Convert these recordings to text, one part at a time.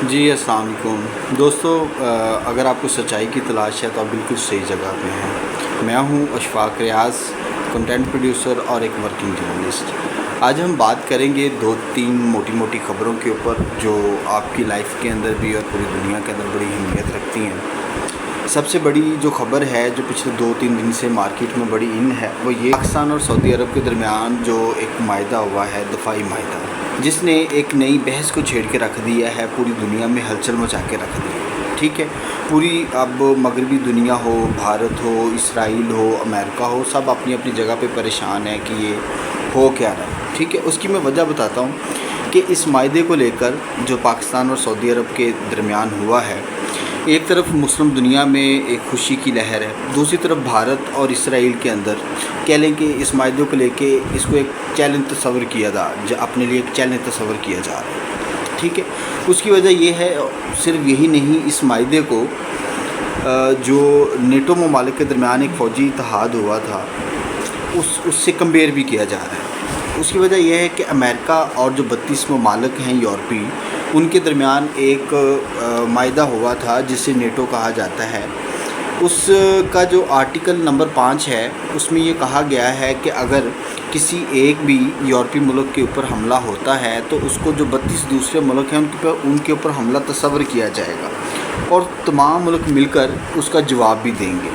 جی السلام علیکم دوستو، اگر آپ کو سچائی کی تلاش ہے تو آپ بالکل صحیح جگہ پہ ہیں۔ میں ہوں اشفاق ریاض، کنٹینٹ پروڈیوسر اور ایک ورکنگ جرنلسٹ۔ آج ہم بات کریں گے 2-3 موٹی خبروں کے اوپر جو آپ کی لائف کے اندر بھی اور پوری دنیا کے اندر بڑی اہمیت رکھتی ہیں۔ سب سے بڑی جو خبر ہے جو پچھلے 2-3 دن سے مارکیٹ میں بڑی ان ہے وہ یہ پاکستان اور سعودی عرب کے درمیان جو ایک معاہدہ ہوا ہے، دفاعی معاہدہ، جس نے ایک نئی بحث کو چھیڑ کے رکھ دیا ہے، پوری دنیا میں ہلچل مچا کے رکھ دی ہے۔ ٹھیک ہے، پوری اب مغربی دنیا ہو، بھارت ہو، اسرائیل ہو، امریکہ ہو، سب اپنی اپنی جگہ پہ پریشان ہے کہ یہ ہو کیا رہا ہے۔ ٹھیک ہے، اس کی میں وجہ بتاتا ہوں کہ اس معاہدے کو لے کر جو پاکستان اور سعودی عرب کے درمیان ہوا ہے، ایک طرف مسلم دنیا میں ایک خوشی کی لہر ہے، دوسری طرف بھارت اور اسرائیل کے اندر کہہ لیں کہ اس معاہدے کو لے کے اس کو ایک چیلنج تصور کیا اپنے لیے ایک چیلنج تصور کیا جا رہا ہے۔ ٹھیک ہے، اس کی وجہ یہ ہے، صرف یہی نہیں، اس معاہدے کو جو نیٹو ممالک کے درمیان ایک فوجی اتحاد ہوا تھا اس سے کمپیئر بھی کیا جا رہا ہے۔ اس کی وجہ یہ ہے کہ امریکہ اور جو 32 ممالک ہیں یورپی، ان کے درمیان ایک معاہدہ ہوا تھا جسے نیٹو کہا جاتا ہے۔ اس کا جو آرٹیکل نمبر 5 ہے، اس میں یہ کہا گیا ہے کہ اگر کسی ایک بھی یورپی ملک کے اوپر حملہ ہوتا ہے تو اس کو جو 32 دوسرے ملک ہیں ان کے اوپر حملہ تصور کیا جائے گا اور تمام ملک مل کر اس کا جواب بھی دیں گے۔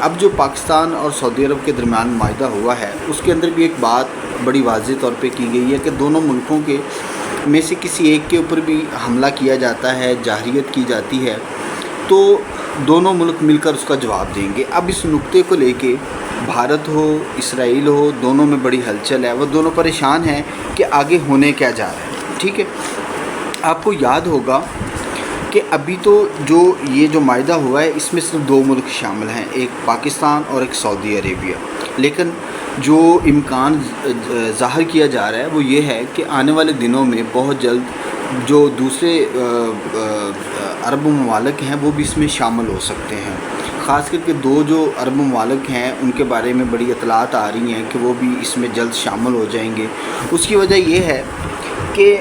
اب جو پاکستان اور سعودی عرب کے درمیان معاہدہ ہوا ہے، اس کے اندر بھی ایک بات بڑی واضح طور پہ کی گئی ہے کہ دونوں ملکوں کے میں سے کسی ایک کے اوپر بھی حملہ کیا جاتا ہے، جارحیت کی جاتی ہے، تو دونوں ملک مل کر اس کا جواب دیں گے۔ اب اس نقطے کو لے کے بھارت ہو، اسرائیل ہو، دونوں میں بڑی ہلچل ہے، وہ دونوں پریشان ہیں کہ آگے ہونے کیا جا رہا ہے۔ ٹھیک ہے، آپ کو یاد ہوگا کہ ابھی تو یہ جو معاہدہ ہوا ہے، اس میں صرف 2 ملک شامل ہیں، ایک پاکستان اور ایک سعودی عربیہ، لیکن جو امکان ظاہر کیا جا رہا ہے وہ یہ ہے کہ آنے والے دنوں میں بہت جلد جو دوسرے عرب ممالک ہیں وہ بھی اس میں شامل ہو سکتے ہیں۔ خاص کر کے 2 جو عرب ممالک ہیں ان کے بارے میں بڑی اطلاعات آ رہی ہیں کہ وہ بھی اس میں جلد شامل ہو جائیں گے۔ اس کی وجہ یہ ہے کہ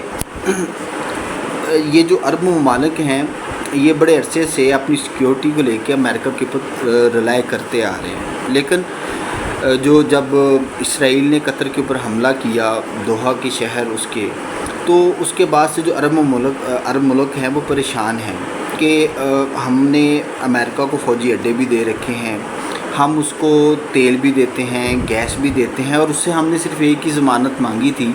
یہ جو عرب ممالک ہیں یہ بڑے عرصے سے اپنی سیکیورٹی کو لے کے امریکہ کے اوپر ریلائی کرتے آ رہے ہیں، لیکن جب اسرائیل نے قطر کے اوپر حملہ کیا، دوحہ کے شہر اس کے، تو اس کے بعد سے جو عرب ملک ہیں وہ پریشان ہیں کہ ہم نے امریکہ کو فوجی اڈے بھی دے رکھے ہیں، ہم اس کو تیل بھی دیتے ہیں، گیس بھی دیتے ہیں، اور اس سے ہم نے صرف ایک ہی ضمانت مانگی تھی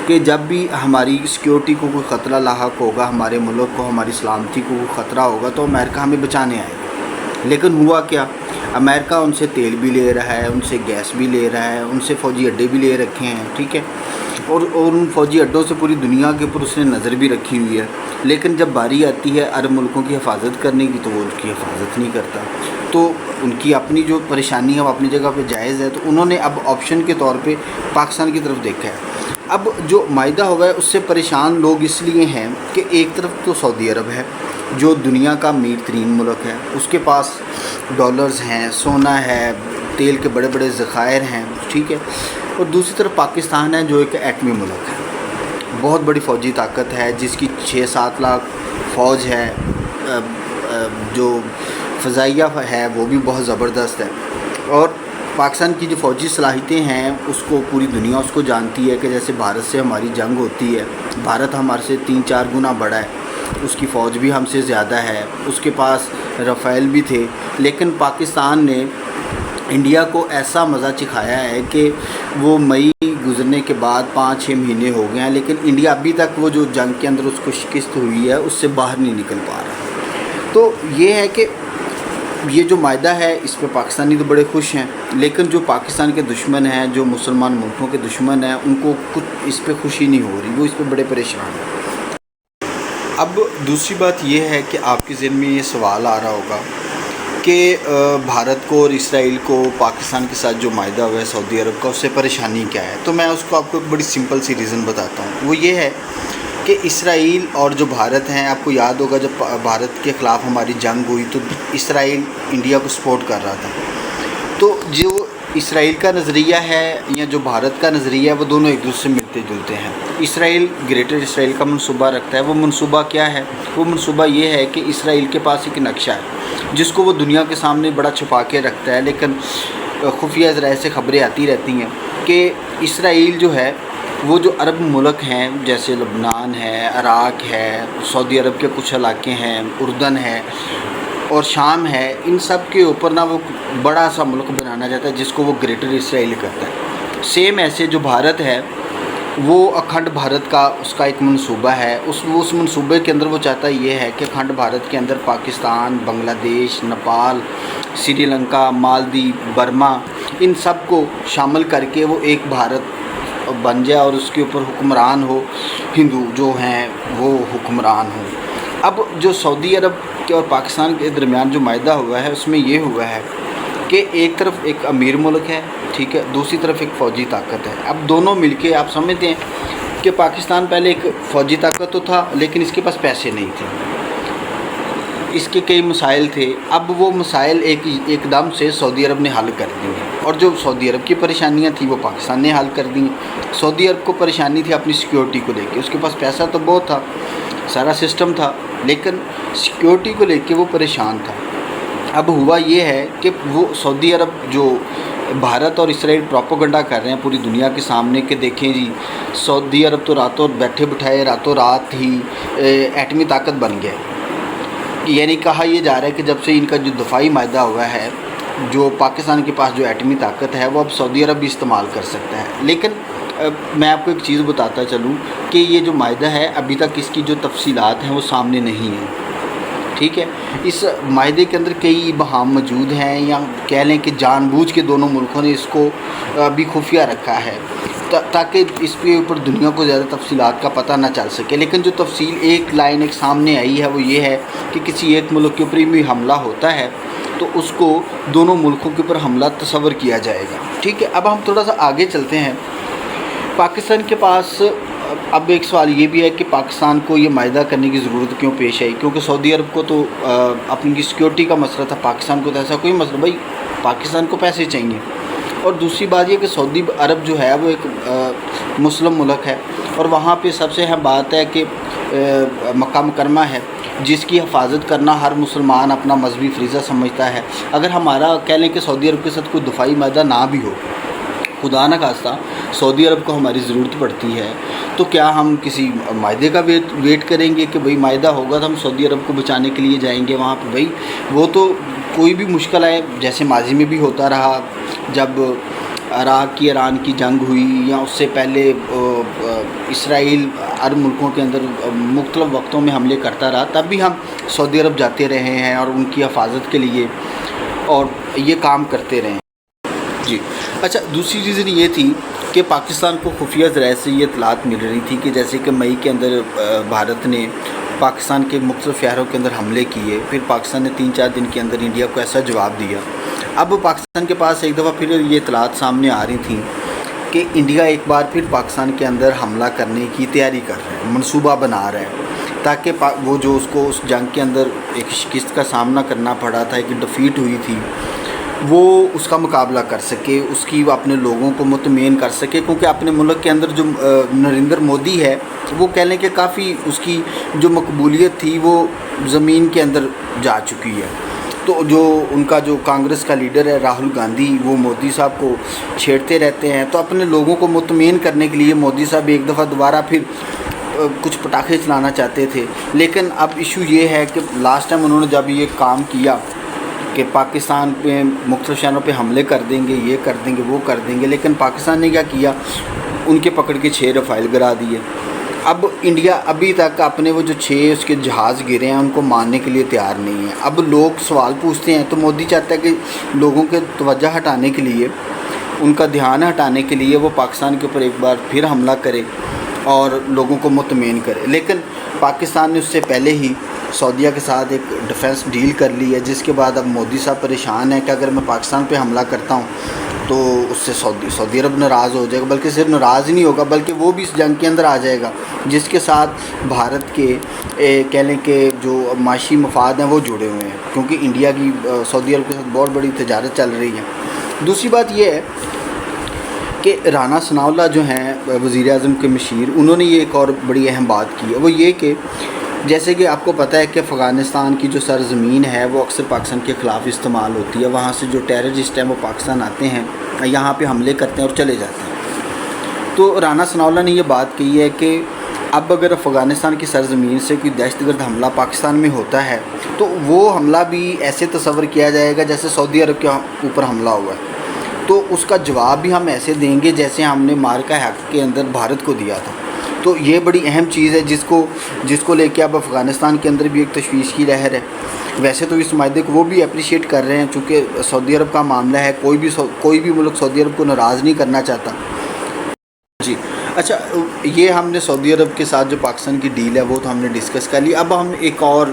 کہ جب بھی ہماری سیکیورٹی کو کوئی خطرہ لاحق ہوگا، ہمارے ملک کو، ہماری سلامتی کو کوئی خطرہ ہوگا تو امریکہ ہمیں بچانے آئے گا۔ لیکن ہوا کیا؟ امریکہ ان سے تیل بھی لے رہا ہے، ان سے گیس بھی لے رہا ہے، ان سے فوجی اڈے بھی لے رکھے ہیں۔ ٹھیک ہے، اور ان فوجی اڈوں سے پوری دنیا کے اوپر اس نے نظر بھی رکھی ہوئی ہے، لیکن جب باری آتی ہے عرب ملکوں کی حفاظت کرنے کی تو وہ ان کی حفاظت نہیں کرتا۔ تو ان کی اپنی جو پریشانی ہے وہ اپنی جگہ پہ جائز ہے، تو انہوں نے اب آپشن کے طور پہ پاکستان کی طرف دیکھا ہے۔ اب جو معاہدہ ہوا ہے اس سے پریشان لوگ اس لیے ہیں کہ ایک طرف تو سعودی عرب ہے جو دنیا کا امیر ترین ملک ہے، اس کے پاس ڈالرز ہیں، سونا ہے، تیل کے بڑے بڑے ذخائر ہیں، ٹھیک ہے، اور دوسری طرف پاکستان ہے جو ایک ایٹمی ملک ہے، بہت بڑی فوجی طاقت ہے، جس کی 6-7 لاکھ فوج ہے، جو فضائیہ ہے وہ بھی بہت زبردست ہے، اور پاکستان کی جو فوجی صلاحیتیں ہیں اس کو پوری دنیا اس کو جانتی ہے کہ جیسے بھارت سے ہماری جنگ ہوتی ہے، بھارت ہمارے سے 3-4 گنا بڑا ہے، اس کی فوج بھی ہم سے زیادہ ہے، اس کے پاس رافیل بھی تھے، لیکن پاکستان نے انڈیا کو ایسا مزہ چکھایا ہے کہ وہ مئی گزرنے کے بعد 5-6 مہینے ہو گئے ہیں، لیکن انڈیا ابھی تک وہ جو جنگ کے اندر اس کو شکست ہوئی ہے اس سے باہر نہیں نکل پا رہا۔ تو یہ ہے کہ یہ جو معاہدہ ہے اس پہ پاکستانی تو بڑے خوش ہیں، لیکن جو پاکستان کے دشمن ہیں، جو مسلمان ملکوں کے دشمن ہیں، ان کو کچھ اس پہ خوشی نہیں ہو رہی، وہ اس پہ بڑے پریشان ہیں۔ اب دوسری بات یہ ہے کہ آپ کے ذہن میں یہ سوال آ رہا ہوگا کہ بھارت کو اور اسرائیل کو پاکستان کے ساتھ جو معاہدہ ہوا ہے سعودی عرب کا، اس سے پریشانی کیا ہے؟ تو میں اس کو آپ کو ایک بڑی سمپل سی ریزن بتاتا ہوں۔ وہ یہ ہے کہ اسرائیل اور جو بھارت ہیں، آپ کو یاد ہوگا جب بھارت کے خلاف ہماری جنگ ہوئی تو اسرائیل انڈیا کو سپورٹ کر رہا تھا، تو جو اسرائیل کا نظریہ ہے یا جو بھارت کا نظریہ ہے وہ دونوں ایک دوسرے سے ملتے جلتے ہیں۔ اسرائیل گریٹر اسرائیل کا منصوبہ رکھتا ہے۔ وہ منصوبہ کیا ہے؟ وہ منصوبہ یہ ہے کہ اسرائیل کے پاس ایک نقشہ ہے جس کو وہ دنیا کے سامنے بڑا چھپا کے رکھتا ہے، لیکن خفیہ ذرائع سے خبریں آتی رہتی ہیں کہ اسرائیل جو ہے وہ جو عرب ملک ہیں جیسے لبنان ہے، عراق ہے، سعودی عرب کے کچھ علاقے ہیں، اردن ہے اور شام ہے، ان سب کے اوپر نا وہ بڑا سا ملک بنانا چاہتا ہے جس کو وہ گریٹر اسرائیل کرتا ہے۔ سیم ایسے جو بھارت ہے وہ اکھنڈ بھارت کا اس کا ایک منصوبہ ہے۔ اس منصوبے کے اندر وہ چاہتا یہ ہے کہ اکھنڈ بھارت کے اندر پاکستان، بنگلہ دیش، نیپال، سری لنکا، مالدیپ، برما، ان سب کو شامل کر کے وہ ایک بھارت بن جائے اور اس کے اوپر حکمران ہو، ہندو جو ہیں وہ حکمران ہوں۔ اب جو سعودی عرب کے اور پاکستان کے درمیان جو معاہدہ ہوا ہے اس میں یہ ہوا ہے کہ ایک طرف ایک امیر ملک ہے، ٹھیک ہے، دوسری طرف ایک فوجی طاقت ہے۔ اب دونوں مل کے آپ سمجھتے ہیں کہ پاکستان پہلے ایک فوجی طاقت تو تھا لیکن اس کے پاس پیسے نہیں تھے، اس کے کئی مسائل تھے۔ اب وہ مسائل ایک دم سے سعودی عرب نے حل کر دیے اور جو سعودی عرب کی پریشانیاں تھیں وہ پاکستان نے حل کر دیں۔ سعودی عرب کو پریشانی تھی اپنی سیکیورٹی کو لے کے، اس کے پاس پیسہ تو بہت تھا، سارا سسٹم تھا، لیکن سیکیورٹی کو لے کے وہ پریشان تھا۔ اب ہوا یہ ہے کہ وہ سعودی عرب جو بھارت اور اسرائیل پروپیگنڈا کر رہے ہیں پوری دنیا کے سامنے کہ دیکھیں جی سعودی عرب تو راتوں بیٹھے بٹھائے راتوں رات ہی ایٹمی طاقت بن گئے۔ یعنی کہا یہ جا رہا ہے کہ جب سے ان کا جو دفاعی معاہدہ ہوا ہے، جو پاکستان کے پاس جو ایٹمی طاقت ہے وہ اب سعودی عرب بھی استعمال کر سکتا ہے۔ لیکن میں آپ کو ایک چیز بتاتا چلوں کہ یہ جو معاہدہ ہے ابھی تک اس کی جو تفصیلات ہیں وہ سامنے نہیں ہیں، ٹھیک ہے۔ اس معاہدے کے اندر کئی ابہام موجود ہیں، یا کہہ لیں کہ جان بوجھ کے دونوں ملکوں نے اس کو ابھی خفیہ رکھا ہے تاکہ اس کے اوپر دنیا کو زیادہ تفصیلات کا پتہ نہ چل سکے۔ لیکن جو تفصیل ایک لائن ایک سامنے آئی ہے وہ یہ ہے کہ کسی ایک ملک کے اوپر بھی حملہ ہوتا ہے تو اس کو دونوں ملکوں کے اوپر حملہ تصور کیا جائے گا، ٹھیک ہے۔ اب ہم تھوڑا سا آگے چلتے ہیں۔ پاکستان کے پاس اب ایک سوال یہ بھی ہے کہ پاکستان کو یہ معاہدہ کرنے کی ضرورت کیوں پیش آئی؟ کیونکہ سعودی عرب کو تو اپنی سیکیورٹی کا مسئلہ تھا، پاکستان کو تو ایسا کوئی مسئلہ، بھائی پاکستان کو پیسے چاہیے۔ اور دوسری بات یہ کہ سعودی عرب جو ہے وہ ایک مسلم ملک ہے اور وہاں پہ سب سے اہم بات ہے کہ مکہ مکرمہ ہے جس کی حفاظت کرنا ہر مسلمان اپنا مذہبی فریضہ سمجھتا ہے۔ اگر ہمارا کہہ لیں کہ سعودی عرب کے ساتھ کوئی دفاعی معاہدہ نہ بھی ہو، خدا نہ خواستہ سعودی عرب کو ہماری ضرورت پڑتی ہے، تو کیا ہم کسی معاہدے کا ویٹ کریں گے کہ بھئی معاہدہ ہوگا تو ہم سعودی عرب کو بچانے کے لیے جائیں گے وہاں پہ؟ بھئی وہ تو کوئی بھی مشکل ہے، جیسے ماضی میں بھی ہوتا رہا، جب عراق کی ایران کی جنگ ہوئی یا اس سے پہلے اسرائیل عرب ملکوں کے اندر مختلف وقتوں میں حملے کرتا رہا، تب بھی ہم سعودی عرب جاتے رہے ہیں اور ان کی حفاظت کے لیے اور یہ کام کرتے رہے ہیں۔ جی اچھا، دوسری ریزن یہ تھی کہ پاکستان کو خفیہ ذرائع سے یہ اطلاعات مل رہی تھی کہ جیسے کہ مئی کے اندر بھارت نے پاکستان کے مختلف شہروں کے اندر حملے کیے، پھر پاکستان نے 3-4 دن کے اندر انڈیا کو ایسا جواب دیا۔ اب پاکستان کے پاس ایک دفعہ پھر یہ اطلاعات سامنے آ رہی تھیں کہ انڈیا ایک بار پھر پاکستان کے اندر حملہ کرنے کی تیاری کر رہا ہے، منصوبہ بنا رہا ہے، تاکہ وہ جو اس کو اس جنگ کے اندر ایک شکست کا سامنا کرنا پڑا تھا، ایک ڈیفیٹ ہوئی تھی، وہ اس کا مقابلہ کر سکے، اس کی اپنے لوگوں کو مطمئن کر سکے، کیونکہ اپنے ملک کے اندر جو نریندر مودی ہے وہ کہہ لیں کہ کافی اس کی جو مقبولیت تھی وہ زمین کے اندر جا چکی ہے۔ تو جو ان کا جو کانگریس کا لیڈر ہے راہل گاندھی، وہ مودی صاحب کو چھیڑتے رہتے ہیں، تو اپنے لوگوں کو مطمئن کرنے کے لیے مودی صاحب ایک دفعہ دوبارہ پھر کچھ پٹاخے چلانا چاہتے تھے۔ لیکن اب ایشو یہ ہے کہ لاسٹ ٹائم انہوں نے جب یہ کام کیا کہ پاکستان پہ مختلف شہروں پہ حملے کر دیں گے، یہ کر دیں گے، وہ کر دیں گے، لیکن پاکستان نے کیا کیا، ان کے پکڑ کے 6 رفائل گرا دیے۔ اب انڈیا ابھی تک اپنے وہ جو 6 اس کے جہاز گرے ہیں ان کو ماننے کے لیے تیار نہیں ہے۔ اب لوگ سوال پوچھتے ہیں تو مودی چاہتا ہے کہ لوگوں کے توجہ ہٹانے کے لیے، ان کا دھیان ہٹانے کے لیے وہ پاکستان کے اوپر ایک بار پھر حملہ کرے اور لوگوں کو مطمئن کرے۔ لیکن پاکستان نے اس سے پہلے ہی سعودیہ کے ساتھ ایک ڈیفنس ڈیل کر لی ہے، جس کے بعد اب مودی صاحب پریشان ہے کہ اگر میں پاکستان پہ حملہ کرتا ہوں تو اس سے سعودی عرب ناراض ہو جائے گا، بلکہ صرف ناراض ہی نہیں ہوگا بلکہ وہ بھی اس جنگ کے اندر آ جائے گا جس کے ساتھ بھارت کے کہہ لیں کہ جو معاشی مفاد ہیں وہ جڑے ہوئے ہیں، کیونکہ انڈیا کی سعودی عرب کے ساتھ بہت بڑی تجارت چل رہی ہے۔ دوسری بات یہ ہے کہ کہ رانا ثناء اللہ جو ہیں وزیر اعظم کے مشیر، انہوں نے یہ ایک اور بڑی اہم بات کی ہے، وہ یہ کہ جیسے کہ آپ کو پتہ ہے کہ افغانستان کی جو سرزمین ہے وہ اکثر پاکستان کے خلاف استعمال ہوتی ہے، وہاں سے جو ٹیررسٹ ہیں وہ پاکستان آتے ہیں، یہاں پہ حملے کرتے ہیں اور چلے جاتے ہیں۔ تو رانا ثناء اللہ نے یہ بات کہی ہے کہ اب اگر افغانستان کی سرزمین سے کوئی دہشت گرد حملہ پاکستان میں ہوتا ہے تو وہ حملہ بھی ایسے تصور کیا جائے گا جیسے سعودی عرب کے اوپر حملہ ہوا ہے، تو اس کا جواب بھی ہم ایسے دیں گے جیسے ہم نے مارکہ حق کے اندر بھارت کو دیا تھا۔ تو یہ بڑی اہم چیز ہے جس کو لے کے اب افغانستان کے اندر بھی ایک تشویش کی لہر ہے۔ ویسے تو اس معاہدے کو وہ بھی اپریشیٹ کر رہے ہیں، چونکہ سعودی عرب کا معاملہ ہے، کوئی بھی ملک سعودی عرب کو ناراض نہیں کرنا چاہتا۔ جی اچھا، یہ ہم نے سعودی عرب کے ساتھ جو پاکستان کی ڈیل ہے وہ تو ہم نے ڈسکس کر لی۔ اب ہم ایک اور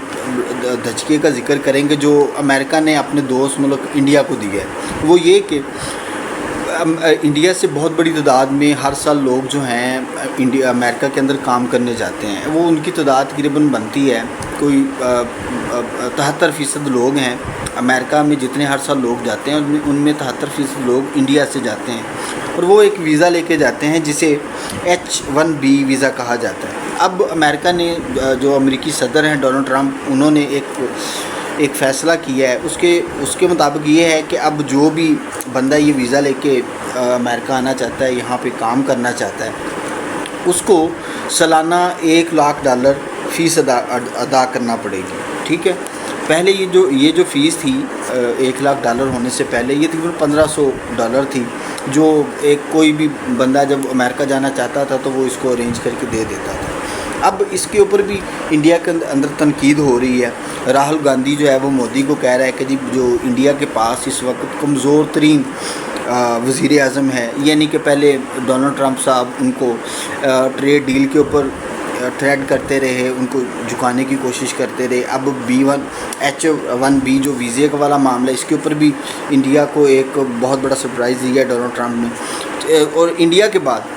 دھچکے کا ذکر کریں گے جو امریکہ نے اپنے دوست ملک انڈیا کو دیا ہے، وہ یہ کہ انڈیا سے بہت بڑی تعداد میں ہر سال لوگ جو ہیں امریکہ کے اندر کام کرنے جاتے ہیں، وہ ان کی تعداد تقریباً بنتی ہے کوئی 73% لوگ ہیں امریکہ میں، جتنے ہر سال لوگ جاتے ہیں ان میں 73% لوگ انڈیا سے جاتے ہیں، اور وہ ایک ویزا لے کے جاتے ہیں جسے H-1B ویزا کہا جاتا ہے۔ اب امریکہ نے جو امریکی صدر ہیں ڈونلڈ ٹرمپ، انہوں نے ایک فیصلہ کیا ہے، اس کے مطابق یہ ہے کہ اب جو بھی بندہ یہ ویزا لے کے امریکہ آنا چاہتا ہے، یہاں پہ کام کرنا چاہتا ہے، اس کو سالانہ $1,00,000 فیس ادا کرنا پڑے گی، ٹھیک ہے۔ پہلے یہ جو فیس تھی $1,00,000 ہونے سے پہلے یہ تقریباً $1,500 تھی، جو کوئی بھی بندہ جب امریکہ جانا چاہتا تھا تو وہ اس کو ارینج کر کے دے دیتا تھا۔ اب اس کے اوپر بھی انڈیا کے اندر تنقید ہو رہی ہے۔ راہل گاندھی جو ہے وہ مودی کو کہہ رہا ہے کہ جی جو انڈیا کے پاس اس وقت کمزور ترین وزیر اعظم ہے، یعنی کہ پہلے ڈونلڈ ٹرمپ صاحب ان کو ٹریڈ ڈیل کے اوپر تھریٹ کرتے رہے، ان کو جھکانے کی کوشش کرتے رہے، اب H-1B جو ویزے کا والا معاملہ ہے اس کے اوپر بھی انڈیا کو ایک بہت بڑا سرپرائز دیا ہے ڈونلڈ ٹرمپ نے۔ اور انڈیا کے بعد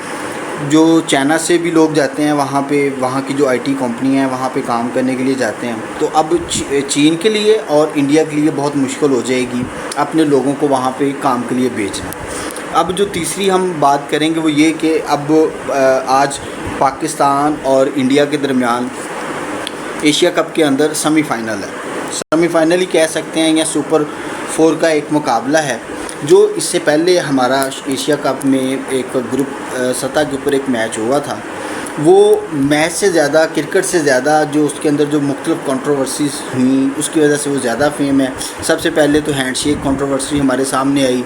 جو چائنا سے بھی لوگ جاتے ہیں وہاں کی جو IT کمپنی ہیں وہاں پہ کام کرنے کے لیے جاتے ہیں، تو اب چین کے لیے اور انڈیا کے لیے بہت مشکل ہو جائے گی اپنے لوگوں کو وہاں پہ کام کے لیے بھیجنا۔ اب جو تیسری ہم بات کریں گے وہ یہ کہ اب آج پاکستان اور انڈیا کے درمیان ایشیا کپ کے اندر سیمی فائنل ہے، سیمی فائنل ہی کہہ سکتے ہیں یا سپر 4 کا ایک مقابلہ ہے۔ جو اس سے پہلے ہمارا ایشیا کپ میں ایک گروپ سطح کے اوپر ایک میچ ہوا تھا، وہ میچ سے زیادہ کرکٹ سے زیادہ جو اس کے اندر جو مختلف کنٹروورسیز ہوئیں اس کی وجہ سے وہ زیادہ فیم ہے۔ سب سے پہلے تو ہینڈ شیک کنٹروورسی ہمارے سامنے آئی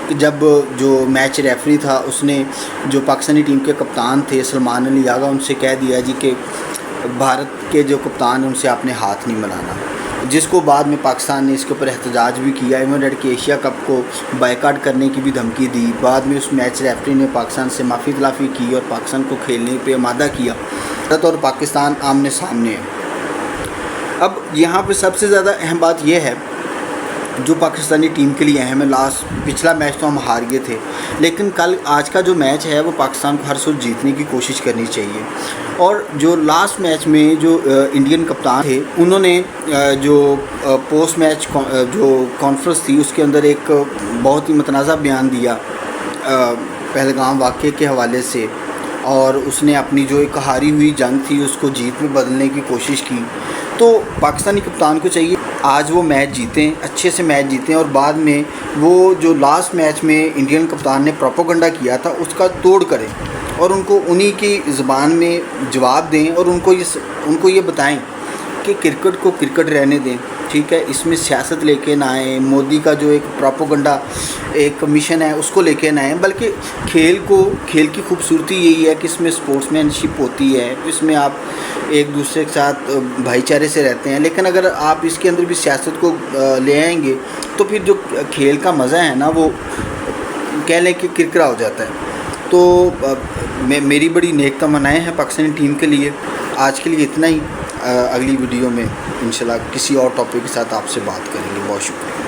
کہ جب جو میچ ریفری تھا اس نے جو پاکستانی ٹیم کے کپتان تھے سلمان علی آغا، ان سے کہہ دیا جی کہ بھارت کے جو کپتان ہیں ان سے آپ نے ہاتھ نہیں ملانا، جس کو بعد میں پاکستان نے اس کے اوپر احتجاج بھی کیا، ایونڈ کہ ایشیا کپ کو بائیکاٹ کرنے کی بھی دھمکی دی۔ بعد میں اس میچ ریفری نے پاکستان سے معافی تلافی کی اور پاکستان کو کھیلنے پہ آمادہ کیا۔ بھارت اور پاکستان آمنے سامنے ہے۔ اب یہاا پہ سب سے زیادہ اہم بات یہ ہے جو پاکستانی ٹیم کے لیے اہم ہے، پچھلا میچ تو ہم ہار گئے تھے، لیکن آج کا جو میچ ہے وہ پاکستان کو ہر صورت جیتنے کی کوشش کرنی چاہیے۔ اور جو لاسٹ میچ میں جو انڈین کپتان تھے انہوں نے جو پوسٹ میچ جو کانفرنس تھی اس کے اندر ایک بہت ہی متنازع بیان دیا پہلگام واقعے کے حوالے سے، اور اس نے اپنی جو ایک ہاری ہوئی جنگ تھی اس کو جیت میں بدلنے کی کوشش کی۔ تو پاکستانی کپتان کو چاہیے آج وہ میچ جیتیں، اچھے سے میچ جیتیں، اور بعد میں وہ جو لاسٹ میچ میں انڈین کپتان نے پروپیگنڈا کیا تھا اس کا توڑ کریں اور ان کو انہی کی زبان میں جواب دیں، اور ان کو یہ بتائیں کہ کرکٹ کو کرکٹ رہنے دیں، ٹھیک ہے، اس میں سیاست لے کے نہ آئیں، مودی کا جو ایک پروپیگنڈا ایک مشن ہے اس کو لے کے نہ آئیں، بلکہ کھیل کی خوبصورتی یہی ہے کہ اس میں سپورٹس مین شپ ہوتی ہے، اس میں آپ ایک دوسرے کے ساتھ بھائی چارے سے رہتے ہیں، لیکن اگر آپ اس کے اندر بھی سیاست کو لے آئیں گے تو پھر جو کھیل کا مزہ ہے نا وہ کہہ لیں کہ کرکرا ہو جاتا ہے۔ تو میری بڑی نیک تمنائیں ہیں پاکستانی ٹیم کے لیے۔ آج کے لیے اتنا ہی، اگلی ویڈیو میں انشاءاللہ کسی اور ٹاپک کے ساتھ آپ سے بات کریں گے۔ بہت شکریہ۔